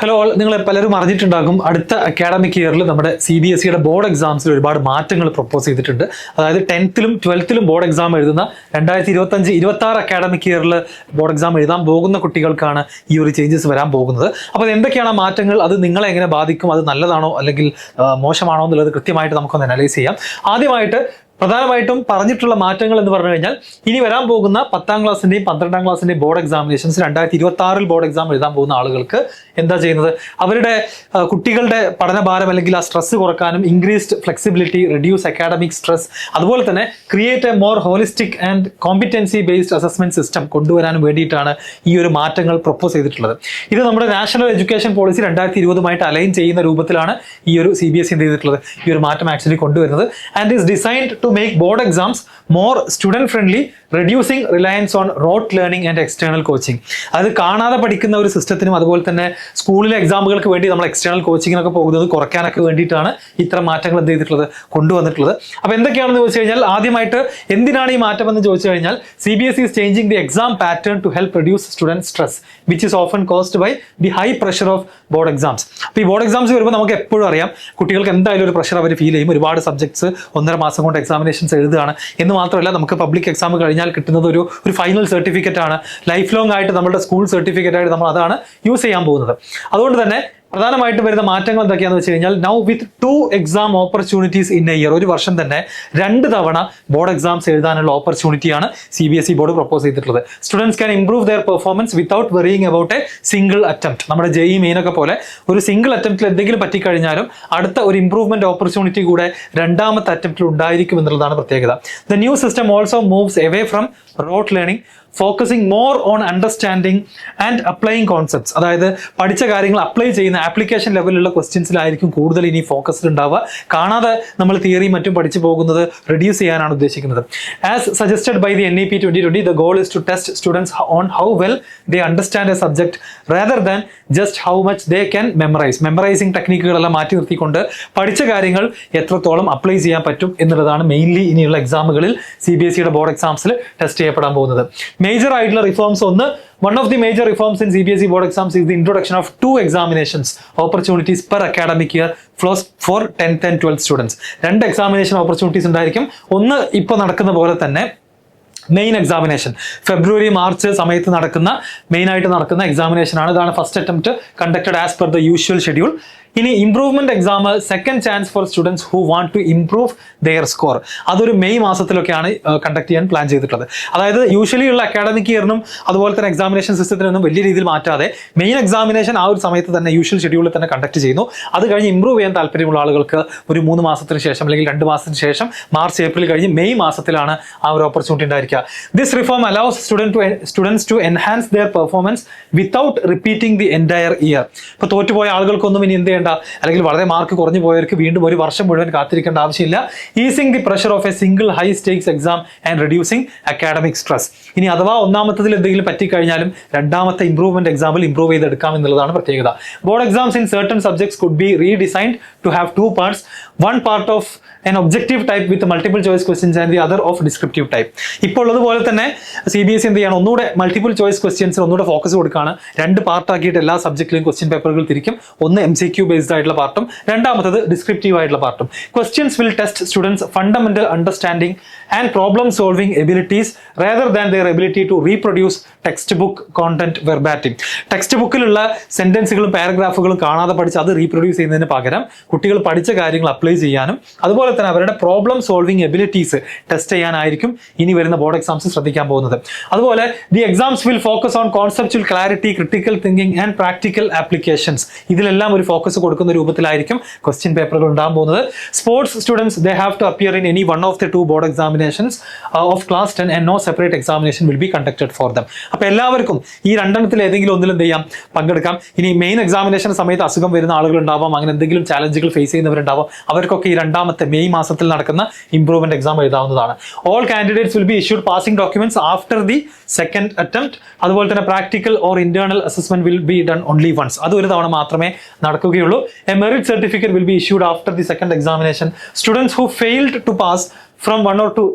Hello all, നിങ്ങൾ പലരും അറിഞ്ഞിട്ടുണ്ടാകും അടുത്ത അക്കാഡമിക് ഇയറിൽ നമ്മുടെ CBSEയുടെ ബോർഡ് എക്സാംസിൽ ഒരുപാട് മാറ്റങ്ങൾ പ്രപ്പോസ് ചെയ്തിട്ടുണ്ട്. അതായത് 10th-ലും 12th-ലും ബോർഡ് എക്സാം എഴുതുന്ന 2025-26 അക്കാഡമിക് ഇയറിൽ ബോർഡ് എക്സാം എഴുതാൻ പോകുന്ന കുട്ടികൾക്കാണ് ഈ ഒരു ചേഞ്ചസ് വരാൻ പോകുന്നത്. അപ്പോൾ എന്തൊക്കെയാണ് മാറ്റങ്ങൾ, അത് നിങ്ങളെ എങ്ങനെ ബാധിക്കും, അത് നല്ലതാണോ അല്ലെങ്കിൽ മോശമാണോ എന്നുള്ളത് കൃത്യമായിട്ട് നമുക്കൊന്ന് അനലൈസ് ചെയ്യാം. ആദ്യമായിട്ട് പ്രധാനമായിട്ടും പറഞ്ഞിട്ടുള്ള മാറ്റങ്ങൾ എന്ന് പറഞ്ഞു കഴിഞ്ഞാൽ ഇനി വരാൻ പോകുന്ന 10ാം ക്ലാസ്സിന്റെയും 12ാം ക്ലാസ്സിന്റെയും ബോർഡ് എക്സാമിനേഷൻസ് 2026 ബോർഡ് എക്സാം എഴുതാൻ പോകുന്ന ആളുകൾക്ക് എന്താ ചെയ്യുന്നത്, അവരുടെ കുട്ടികളുടെ പഠനഭാരം അല്ലെങ്കിൽ ആ സ്ട്രെസ് കുറക്കാനും increased flexibility, reduce academic stress, അതുപോലെ തന്നെ create a more holistic and competency based assessment system കൊണ്ടുവരാനും വേണ്ടിയിട്ടാണ് ഈ ഒരു മാറ്റങ്ങൾ പ്രപ്പോസ് ചെയ്തിട്ടുള്ളത്. ഇത് നമ്മുടെ നാഷണൽ എഡ്യൂക്കേഷൻ പോളിസി 2020 അലൈൻ ചെയ്യുന്ന രൂപത്തിലാണ് ഈ ഒരു CBSE എന്ത് ചെയ്തിട്ടുള്ളത്, ഈ ഒരു മാറ്റം ആക്ച്വലി കൊണ്ടുവരുന്നത്. And is designed to make board exams more student friendly, reducing reliance on rote learning and external coaching. അത് കാണാതെ പഠിക്കുന്ന ഒരു സിസ്റ്റത്തിനും അതുപോലെ തന്നെ സ്കൂളിലെ എക്സാമുകൾക്ക് വേണ്ടി നമ്മൾ എക്സ്റ്റേണൽ കോച്ചിങ്ങിനൊക്കെ പോകുന്നത് കുറയ്ക്കാനൊക്കെ വേണ്ടിയിട്ടാണ് ഇത്തരം മാറ്റങ്ങൾ എന്ത് ചെയ്തിട്ടുള്ളത്, കൊണ്ടുവന്നിട്ടുള്ളത്. അപ്പോൾ എന്തൊക്കെയാണെന്ന് ചോദിച്ചു കഴിഞ്ഞാൽ, ആദ്യമായിട്ട് എന്തിനാണ് ഈ മാറ്റം എന്ന് ചോദിച്ചു കഴിഞ്ഞാൽ CBSE is changing the exam pattern to help reduce student stress which is often caused by the high pressure of board exams. അപ്പോൾ ഈ ബോർഡ് എക്സാംസ് വരുമ്പോൾ നമുക്ക് എപ്പോഴും അറിയാം കുട്ടികൾക്ക് എന്തായാലും ഒരു പ്രഷർ അവർ ഫീൽ ചെയ്യും. ഒരുപാട് സബ്ജക്ട്സ് 1.5 മാസം കൊണ്ട് എക്സാമിനേഷൻസ് എഴുതുകയാണ് എന്ന് മാത്രമല്ല, നമുക്ക് പബ്ലിക് എക്സാം കഴിഞ്ഞാൽ കിട്ടുന്നത് ഒരു ഫൈനൽ സർട്ടിഫിക്കറ്റ് ആണ്. ലൈഫ് ലോങ് ആയിട്ട് നമ്മുടെ സ്കൂൾ സർട്ടിഫിക്കറ്റ് ആയിട്ട് നമ്മൾ അതാണ് യൂസ് ചെയ്യാൻ പോകുന്നത്. അതുകൊണ്ട് തന്നെ പ്രധാനമായിട്ടും വരുന്ന മാറ്റങ്ങൾ എന്തൊക്കെയാണെന്ന് വെച്ച് കഴിഞ്ഞാൽ, now with 2 exam opportunities in A year, ഒരു വർഷം തന്നെ 2 തവണ ബോർഡ് എക്സാംസ് എഴുതാനുള്ള ഓപ്പർച്യൂണിറ്റിയാണ് CBSE ബോർഡ് പ്രപ്പോസ് ചെയ്തിട്ടുള്ളത്. Students can improve there performance without വെറിയിങ് about A single attempt. നമ്മുടെ JEE മെയിൻ ഒക്കെ പോലെ ഒരു സിംഗിൾ അറ്റംപ്റ്റിൽ എന്തെങ്കിലും പറ്റിക്കഴിഞ്ഞാലും അടുത്ത ഒരു ഇംപ്രൂവ്മെന്റ് ഓപ്പർച്യൂണിറ്റി കൂടെ രണ്ടാമത്തെ അറ്റംപ്റ്റിൽ ഉണ്ടായിരിക്കും എന്നുള്ളതാണ് പ്രത്യേകത. The new system also moves away from rote learning, focusing more on understanding and applying concepts. അതായത് പഠിച്ച കാര്യങ്ങൾ അപ്ലൈ ചെയ്യുന്ന ആപ്ലിക്കേഷൻ ലെവലിലുള്ള ക്വസ്റ്റ്യൻസിലായിരിക്കും കൂടുതൽ ഇനി ഫോക്കസ്ഡ് ഉണ്ടാവുക. കാണാതെ നമ്മൾ തിയറിയും മറ്റും പഠിച്ചു പോകുന്നത് റിഡ്യൂസ് ചെയ്യാനാണ് ഉദ്ദേശിക്കുന്നത്. As suggested by the NEP 2020, the goal is to test students on how well they understand a subject rather than just how much they can memorize. Memorising ടെക്നിക്കുകളെല്ലാം മാറ്റി നിർത്തിക്കൊണ്ട് പഠിച്ച കാര്യങ്ങൾ എത്രത്തോളം അപ്ലൈ ചെയ്യാൻ പറ്റും എന്നുള്ളതാണ് മെയിൻലി ഇനിയുള്ള എക്സാമുകളിൽ CBSEയുടെ ബോർഡ് എക്സാംസിൽ ടെസ്റ്റ് ചെയ്യപ്പെടാൻ പോകുന്നത്. മേജർ ആയിട്ടുള്ള reforms one of the major reforms in CBSE board exams is the introduction of 2 examinations opportunities per academic year for 10th and 12th students. 2 examination opportunities ഉണ്ടായിരിക്കും. ഒന്ന് ഇപ്പോൾ നടക്കുന്ന പോലെ തന്നെ മെയിൻ എക്സാമിനേഷൻ ഫെബ്രുവരി March സമയത്ത് മെയിനായിട്ട് നടക്കുന്ന എക്സാമിനേഷൻ ആണ്. ഇതാണ് first attempt conducted as per the usual schedule. ഇനി improvement exam, second chance for students who want to improve their score, അതൊരു മെയ് മാസത്തിലൊക്കെയാണ് കണ്ടക്ട് ചെയ്യാൻ പ്ലാൻ ചെയ്തിട്ടുള്ളത്. അതായത് യൂഷ്വലി ഉള്ള അക്കാഡമിക് ഇയറിനും അതുപോലെ തന്നെ എക്സാമിനേഷൻ സിസ്റ്റത്തിനൊന്നും വലിയ രീതിയിൽ മാറ്റാതെ മെയിൻ എക്സാമിനേഷൻ ആ ഒരു സമയത്ത് തന്നെ യൂഷ്വൽ ഷെഡ്യൂളിൽ തന്നെ കണ്ടക്ട് ചെയ്യുന്നു. അത് കഴിഞ്ഞ് ഇംപ്രൂവ് ചെയ്യാൻ താല്പര്യമുള്ള ആളുകൾക്ക് ഒരു 3 മാസത്തിന് ശേഷം അല്ലെങ്കിൽ 2 മാസത്തിന് ശേഷം മാർച്ച് ഏപ്രിൽ കഴിഞ്ഞ് മെയ് മാസത്തിലാണ് ആ ഒരു ഓപ്പർച്യൂണിറ്റി ഉണ്ടായിരിക്കുക. This reform allows students to enhance their performance without repeating the entire year. ഇപ്പോൾ തോറ്റുപോയ ആളുകൾക്കൊന്നും ഇനി എന്ത് ചെയ്യേണ്ട, അല്ലെങ്കിൽ വളരെ മാർക്ക് കുറഞ്ഞു പോയവർക്ക് വീണ്ടും ഒരു വർഷം മുഴുവൻ കാത്തിരിക്കേണ്ട ആവശ്യമില്ല. Easing the pressure of A single high stakes exam and reducing academic stress. ഇനി അഥവാ ഒന്നാമത്തതിൽ എന്തെങ്കിലും പറ്റിക്കഴിഞ്ഞാലും രണ്ടാമത്തെ ഇംപ്രൂവ്മെന്റ് എക്സാമിൽ ഇംപ്രൂവ് ചെയ്തെടുക്കാം എന്നുള്ളതാണ് പ്രത്യേകത. Board exams in certain subjects could be redesigned to have 2 parts, one part of an objective type with multiple choice questions and the other of descriptive type. ഇപ്പോൾ ഉള്ളതുപോലെ തന്നെ CBSE എന്ത് ചെയ്യണം, ഒന്നുകൂടെ മൾട്ടിപ്പിൾ ചോയ്സ് ക്വസ്റ്റ്യൻസിന് ഒന്നുകൂടെ ഫോക്കസ് കൊടുക്കുകയാണ്. 2 പാർട്ടാക്കിയിട്ട് എല്ലാ സബ്ജക്റ്റിലും question പേപ്പറുകൾ തിരിക്കും. ഒന്ന് MCQ ബേസ്ഡ് ആയിട്ടുള്ള പാർട്ടും രണ്ടാമത്തത് ഡിസ്ക്രിപ്റ്റീവ് ആയിട്ടുള്ള പാർട്ടും. Questions will test students fundamental understanding and problem solving abilities rather than their ability to reproduce textbook content verbatim. ടെക്സ്റ്റ് ബുക്കിലുള്ള സെന്റൻസുകളും പാരഗ്രാഫുകളും കാണാതെ പഠിച്ച് അത് റീപ്രൊഡ്യൂസ് ചെയ്യുന്നതിന് പകരം കുട്ടികൾ പഠിച്ച കാര്യങ്ങൾ അപ്ലൈ ചെയ്യാനും അതുപോലെ തന്നെ അവരുടെ പ്രോബ്ലം സോൾവിംഗ് എബിലിറ്റീസ് ടെസ്റ്റ് ചെയ്യാനായിരിക്കും ഇനി വരുന്ന ബോർഡ് എക്സാംസ് ശ്രദ്ധിക്കാൻ പോകുന്നത്. അതുപോലെ the exams will focus on conceptual clarity, critical thinking and practical applications. ഇതിലെല്ലാം ഒരു ഫോക്കസ് കൊടുക്കുന്ന രൂപത്തിലായിരിക്കും ക്വസ്റ്റ്യൻ പേപ്പറുകൾ ഉണ്ടാകാൻ പോകുന്നത്. Sports students they have to appear in any one of the 2 board examinations of class 10 and no separate examination will be conducted for them. അപ്പോൾ എല്ലാവർക്കും ഈ 2 ഏതെങ്കിലും ഒന്നിലും എന്ത് ചെയ്യാം, പങ്കെടുക്കാം. ഇനി മെയിൻ എക്സാമിനേഷൻ സമയത്ത് അസുഖം വരുന്ന ആളുകൾ ഉണ്ടാവാം, അങ്ങനെ എന്തെങ്കിലും ചാലഞ്ചുകൾ ഫേസ് ചെയ്യുന്നവരുണ്ടാവാം. അവർക്കൊക്കെ ഈ രണ്ടാമത്തെ മെയ് മാസത്തിൽ നടക്കുന്ന ഇംപ്രൂവ്മെന്റ് എക്സാം എഴുതാവുന്നതാണ്. All candidates will be issued passing documents after the second attempt. അതുപോലെ തന്നെ practical or internal assessment will be done only once. അത് ഒരു തവണ മാത്രമേ നടക്കുകയുള്ളൂ. A merit certificate will be issued after the second examination. Students who failed to pass from 1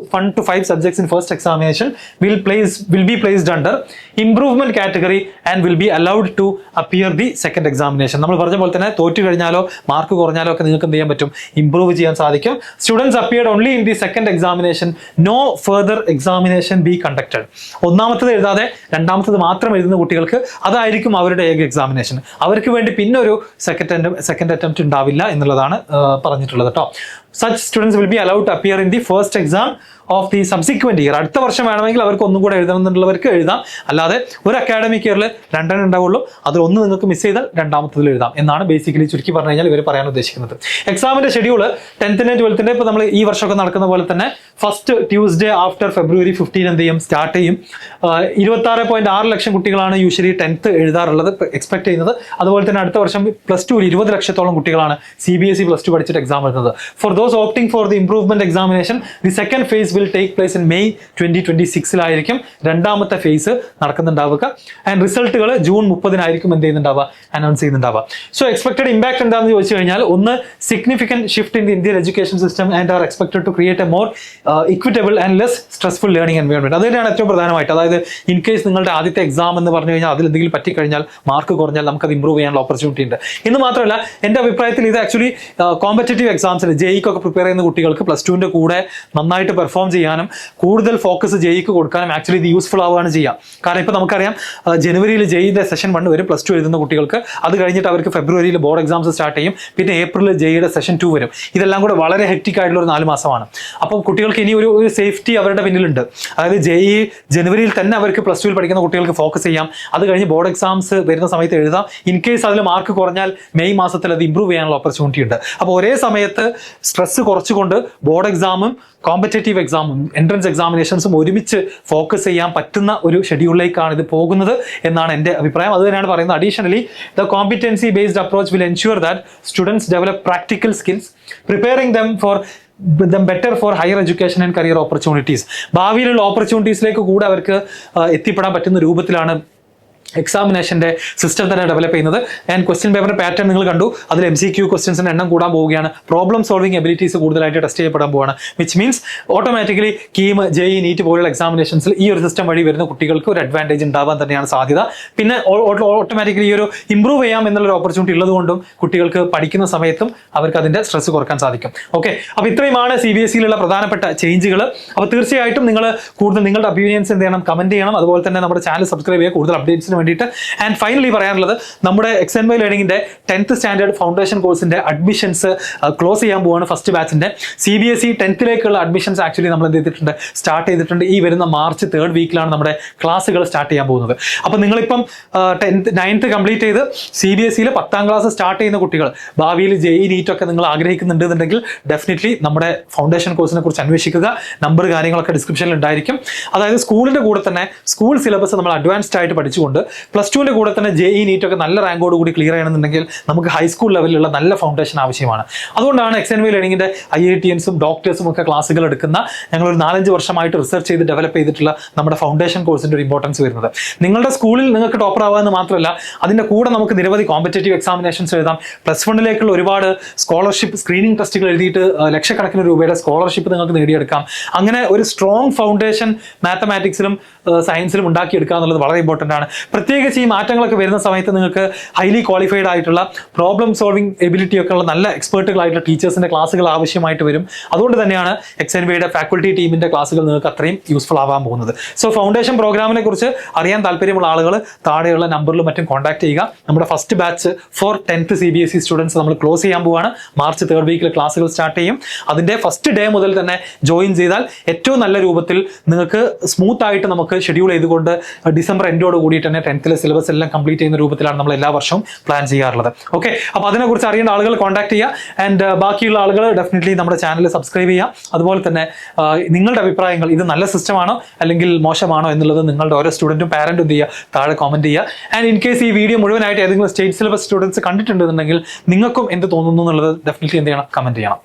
to 5 subjects in first examination will be placed under improvement category and will be allowed to appear the second examination. നമ്മൾ പറഞ്ഞ പോലെ തന്നെ തോറ്റു കഴിഞ്ഞാലോ mark കുറഞ്ഞാലോ ഒക്കെ നിങ്ങൾക്ക് എന്ത് ചെയ്യാൻ പറ്റും, ഇംപ്രൂവ് ചെയ്യാൻ സാധിക്കും. Students appeared only in the second examination, no further examination be conducted. ഒന്നാമത്തത് എഴുതാതെ രണ്ടാമത്തത് മാത്രം എഴുതുന്ന കുട്ടികൾക്ക് അതായിരിക്കും അവരുടെ ഏക എക്സാമിനേഷൻ. അവർക്ക് വേണ്ടി പിന്നെ ഒരു സെക്കൻഡ് അറ്റംപ്റ്റ് ഉണ്ടാവില്ല എന്നുള്ളതാണ് പറഞ്ഞിട്ടുള്ളത് കേട്ടോ. Such students will be allowed to appear in the first exam of the subsequent year. അടുത്ത വർഷം വേണമെങ്കിൽ അവർക്ക് ഒന്നും കൂടെ എഴുതണം എന്നുള്ളവർക്ക് എഴുതാം. അല്ലാതെ ഒരു അക്കാഡമിക് ഇയറിൽ രണ്ടെണ്ണം ഉണ്ടാവുള്ളൂ, അതിൽ ഒന്ന് നിങ്ങൾക്ക് മിസ് ചെയ്താൽ രണ്ടാമത്തതിൽ എഴുതാം എന്നാണ് ബേസിക്കലി ചുരുക്കി പറഞ്ഞു കഴിഞ്ഞാൽ ഇവർ പറയാൻ ഉദ്ദേശിക്കുന്നത്. എക്സാമിന്റെ ഷെഡ്യൂള് 10th and 12th ഇപ്പോൾ നമ്മൾ ഈ വർഷമൊക്കെ നടക്കുന്ന പോലെ തന്നെ ഫസ്റ്റ് ട്യൂസ്ഡേ ആഫ്റ്റർ February 15 എന്ത് ചെയ്യും, സ്റ്റാർട്ട് ചെയ്യും. 26.6 ലക്ഷം കുട്ടികളാണ് യൂഷ്വലി 10th എഴുതാറുള്ളത്, എക്സ്പെക്ട് ചെയ്യുന്നത്. അതുപോലെ തന്നെ അടുത്ത വർഷം +2 20 ലക്ഷത്തോളം കുട്ടികളാണ് CBSE +2 പഠിച്ചിട്ട് എക്സാം എഴുതുന്നത്. For those opting for the improvement examination the second phase will take place in May 2026 രണ്ടാമത്തെ ഫേസ് നടക്കുന്നുണ്ടാവുക. ആൻഡ് റിസൾട്ടുകൾ ജൂൺ 30 എന്ത് ചെയ്യുന്നുണ്ടാവുക, അനൗൺസ് ചെയ്യുന്നുണ്ടാവുക. സോ എക്സ്പെക്ടഡ് ഇമ്പാക്ട് എന്താണെന്ന് ചോദിച്ചു കഴിഞ്ഞാൽ, ഒന്ന് significant shift in the Indian education system and are expected to create a more equitable and less stressful learning environment. അത് തന്നെയാണ് ഏറ്റവും പ്രധാനമായിട്ട്. അതായത് ഇൻ കേസ് നിങ്ങളുടെ ആദ്യത്തെ എക്സാം എന്ന് പറഞ്ഞു കഴിഞ്ഞാൽ അതിൽ എന്തെങ്കിലും പറ്റിക്കഴിഞ്ഞാൽ, മാർക്ക് കുറഞ്ഞാൽ നമുക്കത് ഇംപ്രൂവ് ചെയ്യാനുള്ള ഓപ്പർച്യൂണിറ്റി ഉണ്ട്. ഇന്ന് മാത്രമല്ല, എൻ്റെ അഭിപ്രായത്തിൽ ഇത് ആക്ച്വലി കോമ്പറ്റേറ്റീവ് എക്സാംസിന് ജെഇക്കൊക്കെ പ്രിപ്പയർ ചെയ്യുന്ന കുട്ടികൾക്ക് +2 കൂടെ നന്നായിട്ട് പെർഫോം ചെയ്യാനും കൂടുതൽ ഫോക്കസ് ജെഇക്ക് കൊടുക്കാനും ആക്ച്വലി ഇത് യൂസ്ഫുൾ ആവുകയാണ് ചെയ്യുക. കാരണം ഇപ്പോൾ നമുക്കറിയാം ജനുവരിയിൽ ജെഇയുടെ സെഷൻ 1 വരും +2 എഴുതുന്ന കുട്ടികൾക്ക്. അത് കഴിഞ്ഞിട്ട് അവർക്ക് ഫെബ്രുവരിയിൽ ബോർഡ് എക്സാംസ് സ്റ്റാർട്ട് ചെയ്യും. പിന്നെ ഏപ്രിലിൽ ജെഇയുടെ സെഷൻ 2 വരും. ഇതെല്ലാം കൂടെ വളരെ ഹെക്റ്റിക് ആയിട്ടുള്ള ഒരു 4 മാസമാണ്. അപ്പോൾ കുട്ടികൾക്ക് ഇനി ഒരു സേഫ്റ്റി അവരുടെ പിന്നിലുണ്ട്. അതായത് ജെഇ ജനുവരിയിൽ തന്നെ അവർക്ക് +2 പഠിക്കുന്ന കുട്ടികൾക്ക് ഫോക്കസ് ചെയ്യാം. അത് കഴിഞ്ഞ് ബോർഡ് എക്സാംസ് വരുന്ന സമയത്ത് എഴുതാം. ഇൻ കേസ് അതിൽ മാർക്ക് കുറഞ്ഞാൽ മെയ് മാസത്തിൽ അത് ഇംപ്രൂവ് ചെയ്യാനുള്ള ഓപ്പർച്യൂണിറ്റി ഉണ്ട്. അപ്പോൾ ഒരേ സമയത്ത് സ്ട്രെസ് കുറച്ചുകൊണ്ട് ബോർഡ് എക്സാമും കോമ്പറ്റേറ്റീവ് എക്സാമും എൻട്രൻസ് എക്സാമിനേഷൻസും ഒരുമിച്ച് ഫോക്കസ് ചെയ്യാൻ പറ്റുന്ന ഒരു ഷെഡ്യൂളിലേക്കാണ് ഇത് പോകുന്നത് എന്നാണ് എൻ്റെ അഭിപ്രായം. അത് തന്നെയാണ് പറയുന്നത്. Additionally the competency based approach will ensure that students develop practical skills, preparing them better for higher education and career opportunities. ഭാവിയിലുള്ള ഓപ്പർച്യൂണിറ്റീസിലേക്ക് കൂടെ അവർക്ക് എത്തിപ്പെടാൻ പറ്റുന്ന രൂപത്തിലാണ് എക്സാമിനേഷൻ്റെ സിസ്റ്റം തന്നെ ഡെവലപ്പ് ചെയ്യുന്നത്. ആൻഡ് ക്വസ്റ്റ്യൻ പേപ്പറിന്റെ പാറ്റേൺ നിങ്ങൾ കണ്ടു. അതിൽ MCQ ക്വസ്റ്റ്യൻസിന്റെ എണ്ണം കൂടാൻ പോവുകയാണ്. പ്രോബ്ലം സോൾവിംഗ് എബിലിറ്റീസ് കൂടുതലായിട്ട് ടെസ്റ്റ് ചെയ്യപ്പെടാൻ പോവുകയാണ്. Which means automatically KEAM, JEE, NEET പോലുള്ള എക്സാമിനേഷൻസിൽ ഈ ഒരു സിസ്റ്റം വഴി വരുന്ന കുട്ടികൾക്ക് ഒരു അഡ്വാൻറ്റേജ് ഉണ്ടാവാൻ തന്നെയാണ് സാധ്യത. പിന്നെ ഓട്ടോമാറ്റിക്കലി ഈ ഒരു ഇംപ്രൂവ് ചെയ്യാം എന്നുള്ളൊരു ഓപ്പർച്യൂണിറ്റി ഉള്ളതുകൊണ്ടും കുട്ടികൾക്ക് പഠിക്കുന്ന സമയത്തും അവർക്ക് അതിന്റെ സ്ട്രെസ് കുറക്കാൻ സാധിക്കും. ഓക്കെ, അപ്പോൾ ഇത്രയുമാണ് CBSEയിലുള്ള പ്രധാനപ്പെട്ട ചേഞ്ചുകൾ. അപ്പോൾ തീർച്ചയായിട്ടും നിങ്ങൾ കൂടുതൽ നിങ്ങളുടെ ഒപ്പീനിയൻസ് എന്ത് ചെയ്യണം, കമന്റ് ചെയ്യണം. അതുപോലെ തന്നെ നമ്മുടെ ചാനൽ സബ്സ്ക്രൈബ് ചെയ്യുക കൂടുതൽ അപ്ഡേറ്റ്സിന് വേണ്ടിയിട്ട്. ആൻഡ് ഫൈനലി പറയാനുള്ളത്, നമ്മുടെ XNY ലേണിംഗിന്റെ 10th സ്റ്റാൻഡേർഡ് ഫൗണ്ടേഷൻ കോഴ്സിന്റെ അഡ്മിഷൻസ് ക്ലോസ് ചെയ്യാൻ പോവാണ്. ഫസ്റ്റ് ബാച്ചിന്റെ CBSE 10th അഡ്മിഷൻസ് ആക്ച്വലി നമ്മൾ എന്ത് ചെയ്തിട്ടുണ്ട്, സ്റ്റാർട്ട് ചെയ്തിട്ടുണ്ട്. ഈ വരുന്ന മാർച്ച് 3rd വീക്കിലാണ് നമ്മുടെ ക്ലാസ്സുകൾ സ്റ്റാർട്ട് ചെയ്യാൻ പോകുന്നത്. അപ്പോൾ നിങ്ങളിപ്പം 9th കംപ്ലീറ്റ് ചെയ്ത് CBSEയിൽ 10th ക്ലാസ് സ്റ്റാർട്ട് ചെയ്യുന്ന കുട്ടികൾ, ഭാവിയിൽ ജെഇ നീറ്റ് ഒക്കെ നിങ്ങൾ ആഗ്രഹിക്കുന്നുണ്ടെന്നുണ്ടെങ്കിൽ ഡെഫിനറ്റ്ലി നമ്മുടെ ഫൗണ്ടേഷൻ കോഴ്സിനെ കുറിച്ച് അന്വേഷിക്കുക. നമ്പർ കാര്യങ്ങളൊക്കെ ഡിസ്ക്രിപ്ഷനിൽ ഉണ്ടായിരിക്കും. അതായത് സ്കൂളിന്റെ കൂടെ തന്നെ സ്കൂൾ സിലബസ് നമ്മൾ അഡ്വാൻസ്ഡ് ആയിട്ട് പഠിച്ചുകൊണ്ട് +2 കൂടെ തന്നെ ജെഇ നീറ്റ് ഒക്കെ നല്ല റാങ്കോട് കൂടി ക്ലിയർ ചെയ്യണമെന്നുണ്ടെങ്കിൽ നമുക്ക് ഹൈസ്കൂൾ ലെവലിലുള്ള നല്ല ഫൗണ്ടേഷൻ ആവശ്യമാണ്. അതുകൊണ്ടാണ് XNY ലേണിംഗിന്റെ IITiansഉം ഡോക്ടേഴ്സും ഒക്കെ ക്ലാസ്സുകൾ എടുക്കുന്ന ഞങ്ങൾ ഒരു 4-5 വർഷമായിട്ട് റിസർച്ച് ചെയ്ത് ഡെവലപ്പ് ചെയ്തിട്ടുള്ള നമ്മുടെ ഫൗണ്ടേഷൻ കോഴ്സിന്റെ ഒരു ഇമ്പോർട്ടൻസ് വരുന്നത്. നിങ്ങളുടെ സ്കൂളിൽ നിങ്ങൾക്ക് ടോപ്പർ ആവാമെന്ന് മാത്രമല്ല, അതിന്റെ കൂടെ നമുക്ക് നിരവധി കോമ്പറ്റേറ്റീവ് എക്സാമിനേഷൻസ് എഴുതാം. +1 ഒരുപാട് സ്കോളർഷിപ്പ് സ്ക്രീനിങ് ടെസ്റ്റുകൾ എഴുതിയിട്ട് ലക്ഷക്കണക്കിന് രൂപയുടെ സ്കോളർഷിപ്പ് നിങ്ങൾക്ക് നേടിയെടുക്കാം. അങ്ങനെ ഒരു സ്ട്രോങ് ഫൗണ്ടേഷൻ മാത്തമാറ്റിക്സിലും സയൻസിലും ഉണ്ടാക്കിയെടുക്കുക എന്നുള്ളത് വളരെ ഇമ്പോർട്ടൻ്റ് ആണ്. പ്രത്യേകിച്ച് ഈ മാറ്റങ്ങളൊക്കെ വരുന്ന സമയത്ത് നിങ്ങൾക്ക് ഹൈലി ക്വാളിഫൈഡ് ആയിട്ടുള്ള പ്രോബ്ലം സോൾവിംഗ് എബിലിറ്റി ഒക്കെ ഉള്ള നല്ല എക്സ്പേർട്ടുകളായിട്ടുള്ള ടീച്ചേഴ്സിന്റെ ക്ലാസ്സുകൾ ആവശ്യമായിട്ട് വരും. അതുകൊണ്ട് തന്നെയാണ് XNYയുടെ ഫാക്കൽറ്റി ടീമിന്റെ ക്ലാസ്സുകൾ നിങ്ങൾക്ക് അത്രയും യൂസ്ഫുൾ ആവാൻ പോകുന്നത്. സോ ഫൗണ്ടേഷൻ പ്രോഗ്രാമിനെ കുറിച്ച് അറിയാൻ താല്പര്യമുള്ള ആളുകൾ താഴെയുള്ള നമ്പറിലും മറ്റും കോൺടാക്ട് ചെയ്യുക. നമ്മുടെ first batch four 10th CBSE students നമ്മൾ ക്ലോസ് ചെയ്യാൻ പോവുകയാണ്. മാർച്ച് 3rd വീക്കിൽ ക്ലാസ്സുകൾ സ്റ്റാർട്ട് ചെയ്യും. അതിന്റെ ഫസ്റ്റ് ഡേ മുതൽ തന്നെ ജോയിൻ ചെയ്താൽ ഏറ്റവും നല്ല രൂപത്തിൽ നിങ്ങൾക്ക് സ്മൂത്ത് ആയിട്ട് നമുക്ക് ഷെഡ്യൂൾ ചെയ്തുകൊണ്ട് ഡിസംബർ എൻഡോട് കൂടിയിട്ട് തന്നെ 10th സിലബസ് എല്ലാം കംപ്ലീറ്റ് ചെയ്യുന്ന രൂപത്തിലാണ് നമ്മൾ എല്ലാ വർഷവും പ്ലാൻ ചെയ്യാറുള്ളത്. ഓക്കെ, അപ്പോൾ അതിനെക്കുറിച്ച് അറിയേണ്ട ആളുകൾ കോൺടാക്ട് ചെയ്യുക. ആൻഡ് ബാക്കിയുള്ള ആളുകൾ ഡെഫിനറ്റ്ലി നമ്മുടെ ചാനൽ സബ്സ്ക്രൈബ് ചെയ്യുക. അതുപോലെ തന്നെ നിങ്ങളുടെ അഭിപ്രായങ്ങൾ, ഇത് നല്ല സിസ്റ്റമാണോ അല്ലെങ്കിൽ മോശമാണോ എന്നുള്ളത് നിങ്ങളുടെ ഓരോ സ്റ്റുഡൻറ്റും പാരൻറ്റും എന്ത് ചെയ്യുക, താഴെ കമന്റ് ചെയ്യുക. ആൻഡ് ഇൻ കേസ് ഈ വീഡിയോ മുഴുവനായിട്ട് ഏതെങ്കിലും സ്റ്റേറ്റ് സിലബസ് സ്റ്റുഡൻസ് കണ്ടിട്ടുണ്ടെന്നുണ്ടെങ്കിൽ നിങ്ങൾക്കും എന്ത് തോന്നുന്നു എന്നുള്ളത് ഡെഫിനറ്റ്ലി എന്ത് ചെയ്യണം, കമന്റ് ചെയ്യണം.